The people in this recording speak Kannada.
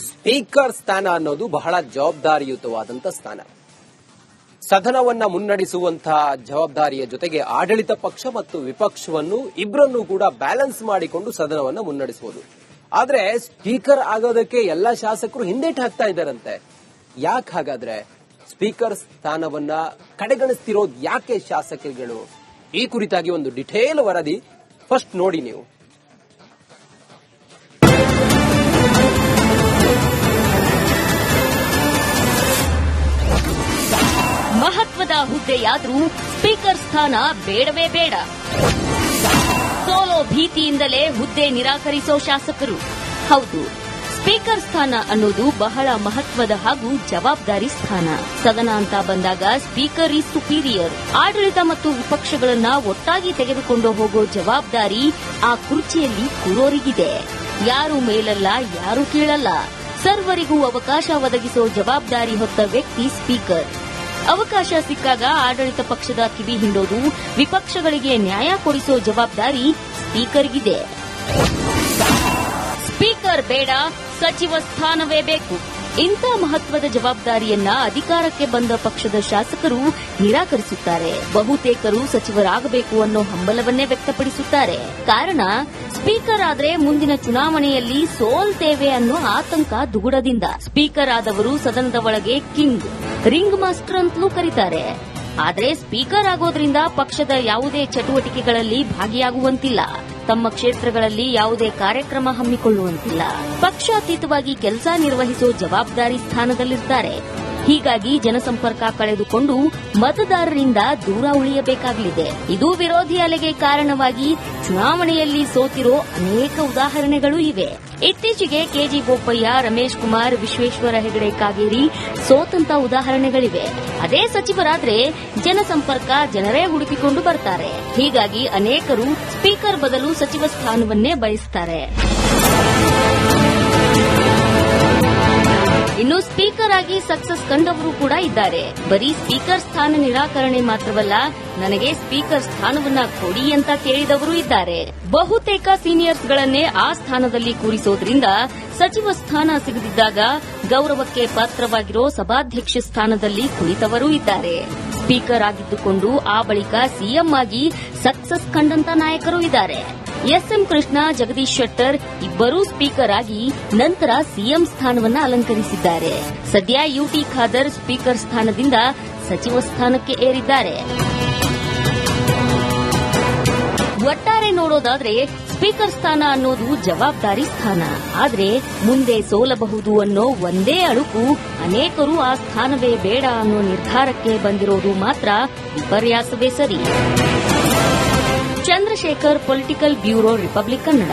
ಸ್ಪೀಕರ್ ಸ್ಥಾನ ಅನ್ನೋದು ಬಹಳ ಜವಾಬ್ದಾರಿಯುತವಾದಂತಹ ಸ್ಥಾನ. ಸದನವನ್ನ ಮುನ್ನಡೆಸುವಂತಹ ಜವಾಬ್ದಾರಿಯ ಜೊತೆಗೆ ಆಡಳಿತ ಪಕ್ಷ ಮತ್ತು ವಿಪಕ್ಷವನ್ನು ಇಬ್ಬರನ್ನೂ ಕೂಡ ಬ್ಯಾಲೆನ್ಸ್ ಮಾಡಿಕೊಂಡು ಸದನವನ್ನ ಮುನ್ನಡೆಸುವುದು. ಆದ್ರೆ ಸ್ಪೀಕರ್ ಆಗೋದಕ್ಕೆ ಎಲ್ಲ ಶಾಸಕರು ಹಿಂದೇಟು ಹಾಕ್ತಾ ಇದ್ದಾರಂತೆ. ಯಾಕೆ ಹಾಗಾದ್ರೆ ಸ್ಪೀಕರ್ ಸ್ಥಾನವನ್ನ ಕಡೆಗಣಿಸ್ತಿರೋದು ಯಾಕೆ ಶಾಸಕರುಗಳು? ಈ ಕುರಿತಾಗಿ ಒಂದು ಡಿಟೇಲ್ ವರದಿ ಫಸ್ಟ್ ನೋಡಿ ನೀವು. ಮಹತ್ವದ ಹುದ್ದೆಯಾದ್ರೂ ಸ್ಪೀಕರ್ ಸ್ಥಾನ ಬೇಡವೇ ಬೇಡ. ಸೋಲೋ ಭೀತಿಯಿಂದಲೇ ಹುದ್ದೆ ನಿರಾಕರಿಸೋ ಶಾಸಕರು. ಹೌದು, ಸ್ಪೀಕರ್ ಸ್ಥಾನ ಅನ್ನೋದು ಬಹಳ ಮಹತ್ವದ ಹಾಗೂ ಜವಾಬ್ದಾರಿ ಸ್ಥಾನ. ಸದನ ಅಂತ ಬಂದಾಗ ಸ್ಪೀಕರ್ ಈಸ್ ಸುಪೀರಿಯರ್. ಆಡಳಿತ ಮತ್ತು ವಿಪಕ್ಷಗಳನ್ನ ಒಟ್ಟಾಗಿ ತೆಗೆದುಕೊಂಡು ಹೋಗೋ ಜವಾಬ್ದಾರಿ ಆ ಕುರ್ಚಿಯಲ್ಲಿ ಕೂರೋರಿಗಿದೆ. ಯಾರು ಮೇಲಲ್ಲ, ಯಾರು ಕೀಳಲ್ಲ, ಸರ್ವರಿಗೂ ಅವಕಾಶ ಒದಗಿಸೋ ಜವಾಬ್ದಾರಿ ಹೊತ್ತ ವ್ಯಕ್ತಿ ಸ್ಪೀಕರ್. ಅವಕಾಶ ಸಿಕ್ಕಾಗ ಆಡಳಿತ ಪಕ್ಷದ ಕಿವಿ ಹಿಂಡೋದು, ವಿಪಕ್ಷಗಳಿಗೆ ನ್ಯಾಯ ಕೊಡಿಸೋ ಜವಾಬ್ದಾರಿ ಸ್ಪೀಕರ್ಗಿದೆ. ಸ್ಪೀಕರ್ ಬೇಡ, ಸಚಿವ ಸ್ಥಾನವೇ ಬೇಕು. ಇಂಥ ಮಹತ್ವದ ಜವಾಬ್ದಾರಿಯನ್ನ ಅಧಿಕಾರಕ್ಕೆ ಬಂದ ಪಕ್ಷದ ಶಾಸಕರು ನಿರಾಕರಿಸುತ್ತಾರೆ. ಬಹುತೇಕರು ಸಚಿವರಾಗಬೇಕು ಅನ್ನೋ ಹಂಬಲವನ್ನೇ ವ್ಯಕ್ತಪಡಿಸುತ್ತಾರೆ. ಕಾರಣ, ಸ್ಪೀಕರ್ ಆದ್ರೆ ಮುಂದಿನ ಚುನಾವಣೆಯಲ್ಲಿ ಸೋಲ್ತೇವೆ ಅನ್ನೋ ಆತಂಕ ದುಗುಡದಿಂದ. ಸ್ಪೀಕರ್ ಆದವರು ಸದನದ ಒಳಗೆ ಕಿಂಗ್, ರಿಂಗ್ ಮಾಸ್ಟರ್ ಅಂತಲೂ ಕರೀತಾರೆ. ಆದ್ರೆ ಸ್ಪೀಕರ್ ಆಗೋದ್ರಿಂದ ಪಕ್ಷದ ಯಾವುದೇ ಚಟುವಟಿಕೆಗಳಲ್ಲಿ ಭಾಗಿಯಾಗುವಂತಿಲ್ಲ, ತಮ್ಮ ಕ್ಷೇತ್ರಗಳಲ್ಲಿ ಯಾವುದೇ ಕಾರ್ಯಕ್ರಮ ಹಮ್ಮಿಕೊಳ್ಳುವಂತಿಲ್ಲ, ಪಕ್ಷಾತೀತವಾಗಿ ಕೆಲಸ ನಿರ್ವಹಿಸೋ ಜವಾಬ್ದಾರಿ ಸ್ಥಾನದಲ್ಲಿರ್ತಾರೆ. ಹೀಗಾಗಿ ಜನಸಂಪರ್ಕ ಕಳೆದುಕೊಂಡು ಮತದಾರರಿಂದ ದೂರ ಉಳಿಯಬೇಕಾಗಲಿದೆ. ಇದು ವಿರೋಧಿ ಅಲೆಗೆ ಕಾರಣವಾಗಿ ಚುನಾವಣೆಯಲ್ಲಿ ಸೋತಿರೋ ಅನೇಕ ಉದಾಹರಣೆಗಳು ಇವೆ. ಇತ್ತೀಚೆಗೆ ಕೆಜಿ ಬೋಪಯ್ಯ, ರಮೇಶ್ ಕುಮಾರ್, ವಿಶ್ವೇಶ್ವರ ಹೆಗಡೆ ಕಾಗೇರಿ ಸೋತಂತ ಉದಾಹರಣೆಗಳಿವೆ. ಅದೇ ಸಚಿವರಾದ್ರೆ ಜನಸಂಪರ್ಕ ಜನರೇ ಹುಡುಕಿಕೊಂಡು ಬರ್ತಾರೆ. ಹೀಗಾಗಿ ಅನೇಕರು ಸ್ಪೀಕರ್ ಬದಲು ಸಚಿವ ಸ್ಥಾನವನ್ನೇ ಬಯಸುತ್ತಾರೆ. ಇನ್ನು ಸ್ಪೀಕರ್ ಆಗಿ ಸಕ್ಸಸ್ ಕಂಡವರು ಕೂಡ ಇದ್ದಾರೆ. ಬರೀ ಸ್ಪೀಕರ್ ಸ್ಥಾನ ನಿರಾಕರಣೆ ಮಾತ್ರವಲ್ಲ, ನನಗೆ ಸ್ಪೀಕರ್ ಸ್ಥಾನವನ್ನ ಕೊಡಿ ಅಂತ ಕೇಳಿದವರು ಇದ್ದಾರೆ. ಬಹುತೇಕ ಸೀನಿಯರ್ಸ್ಗಳನ್ನೇ ಆ ಸ್ಥಾನದಲ್ಲಿ ಕೂರಿಸೋದ್ರಿಂದ ಸಚಿವ ಸ್ಥಾನ ಸಿಗದಿದ್ದಾಗ ಗೌರವಕ್ಕೆ ಪಾತ್ರವಾಗಿರೋ ಸಭಾಧ್ಯಕ್ಷ ಸ್ಥಾನದಲ್ಲಿ ಕುಳಿತವರೂ ಇದ್ದಾರೆ. ಸ್ಪೀಕರ್ ಆಗಿದ್ದುಕೊಂಡು ಆ ಬಳಿಕ ಸಿಎಂ ಆಗಿ ಸಕ್ಸಸ್ ಕಂಡಂತ ನಾಯಕರು ಇದ್ದಾರೆ. ಎಸ್ಎಂ ಕೃಷ್ಣ, ಜಗದೀಶ್ ಶೆಟ್ಟರ್ ಇಬ್ಬರೂ ಸ್ಪೀಕರ್ ಆಗಿ ನಂತರ ಸಿಎಂ ಸ್ಥಾನವನ್ನು ಅಲಂಕರಿಸಿದ್ದಾರೆ. ಸದ್ಯ ಯುಟಿ ಖಾದರ್ ಸ್ಪೀಕರ್ ಸ್ಥಾನದಿಂದ ಸಚಿವ ಸ್ಥಾನಕ್ಕೆ ಏರಿದ್ದಾರೆ. ಒಟ್ಟಾರೆ ನೋಡೋದಾದ್ರೆ ಸ್ಪೀಕರ್ ಸ್ಥಾನ ಅನ್ನೋದು ಜವಾಬ್ದಾರಿ ಸ್ಥಾನ. ಆದ್ರೆ ಮುಂದೆ ಸೋಲಬಹುದು ಅನ್ನೋ ಒಂದೇ ಅಳುಕು ಅನೇಕರು ಆ ಸ್ಥಾನವೇ ಬೇಡ ಅನ್ನೋ ನಿರ್ಧಾರಕ್ಕೆ ಬಂದಿರೋದು ಮಾತ್ರ ವಿಪರ್ಯಾಸವೇ ಸರಿ. Chandrashekhar, political bureau, Republic Kannada.